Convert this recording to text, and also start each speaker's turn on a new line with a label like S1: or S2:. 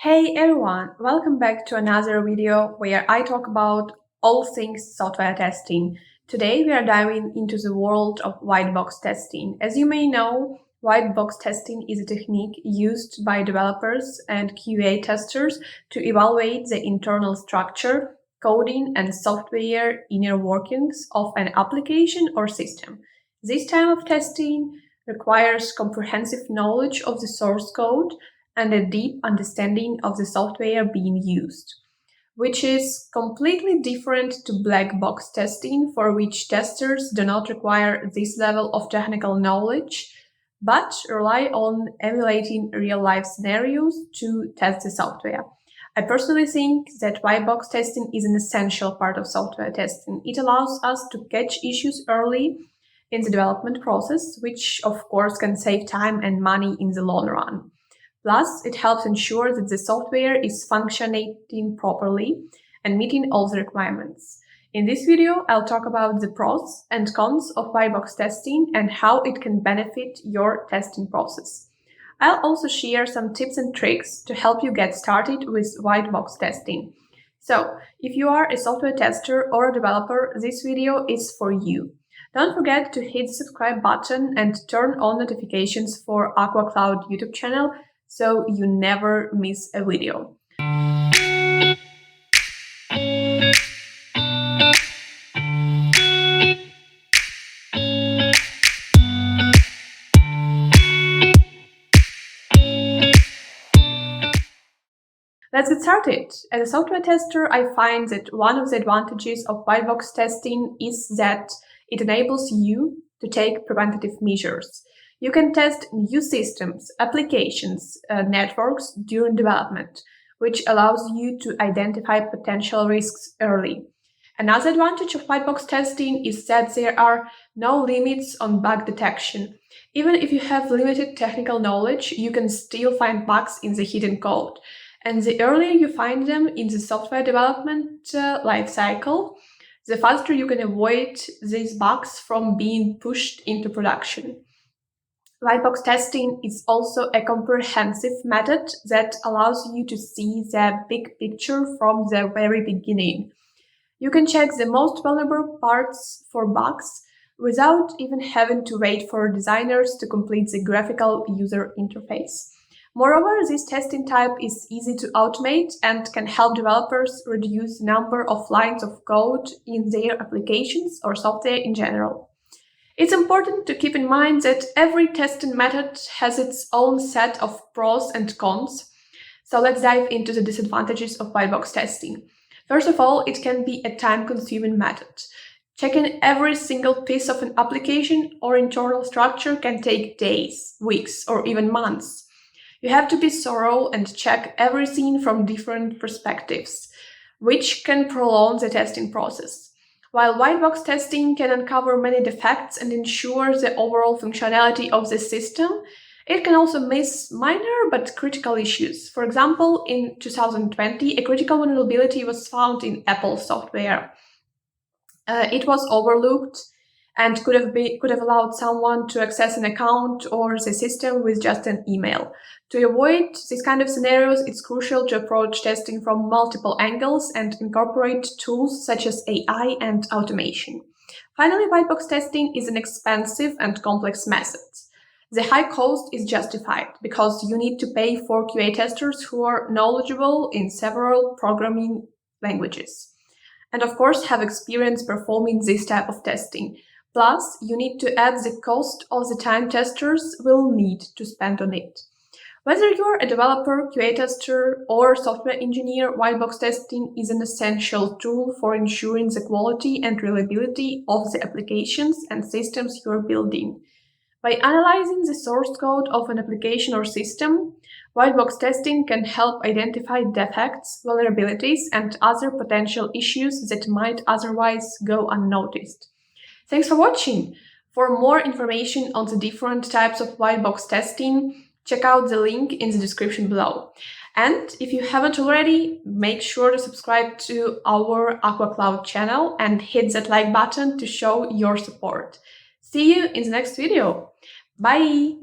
S1: Hey everyone, welcome back to another video where I talk about all things software testing. Today we are diving into the world of white box testing. As you may know, white box testing is a technique used by developers and QA testers to evaluate the internal structure, coding, and software inner workings of an application or system. This type of testing requires comprehensive knowledge of the source code and a deep understanding of the software being used, which is completely different to black box testing, for which testers do not require this level of technical knowledge, but rely on emulating real-life scenarios to test the software. I personally think that white box testing is an essential part of software testing. It allows us to catch issues early in the development process, which of course can save time and money in the long run. Plus, it helps ensure that the software is functioning properly and meeting all the requirements. In this video, I'll talk about the pros and cons of white box testing and how it can benefit your testing process. I'll also share some tips and tricks to help you get started with white box testing. So, if you are a software tester or a developer, this video is for you. Don't forget to hit the subscribe button and turn on notifications for Aqua Cloud YouTube channel so you never miss a video. Let's get started. As a software tester, I find that one of the advantages of white box testing is that it enables you to take preventative measures. You can test new systems, applications, networks during development, which allows you to identify potential risks early. Another advantage of white box testing is that there are no limits on bug detection. Even if you have limited technical knowledge, you can still find bugs in the hidden code. And the earlier you find them in the software development lifecycle, the faster you can avoid these bugs from being pushed into production. White box testing is also a comprehensive method that allows you to see the big picture from the very beginning. You can check the most vulnerable parts for bugs without even having to wait for designers to complete the graphical user interface. Moreover, this testing type is easy to automate and can help developers reduce the number of lines of code in their applications or software in general. It's important to keep in mind that every testing method has its own set of pros and cons. So let's dive into the disadvantages of white box testing. First of all, it can be a time-consuming method. Checking every single piece of an application or internal structure can take days, weeks, or even months. You have to be thorough and check everything from different perspectives, which can prolong the testing process. While white box testing can uncover many defects and ensure the overall functionality of the system, it can also miss minor but critical issues. For example, in 2020, a critical vulnerability was found in Apple software. It was overlooked and could have allowed someone to access an account or the system with just an email. To avoid these kind of scenarios, it's crucial to approach testing from multiple angles and incorporate tools such as AI and automation. Finally, white box testing is an expensive and complex method. The high cost is justified because you need to pay for QA testers who are knowledgeable in several programming languages and of course have experience performing this type of testing. Plus, you need to add the cost of the time testers will need to spend on it. Whether you're a developer, QA tester, or software engineer, white box testing is an essential tool for ensuring the quality and reliability of the applications and systems you're building. By analyzing the source code of an application or system, white box testing can help identify defects, vulnerabilities, and other potential issues that might otherwise go unnoticed. Thanks for watching! For more information on the different types of white box testing, check out the link in the description below. And if you haven't already, make sure to subscribe to our Aqua Cloud channel and hit that like button to show your support. See you in the next video. Bye!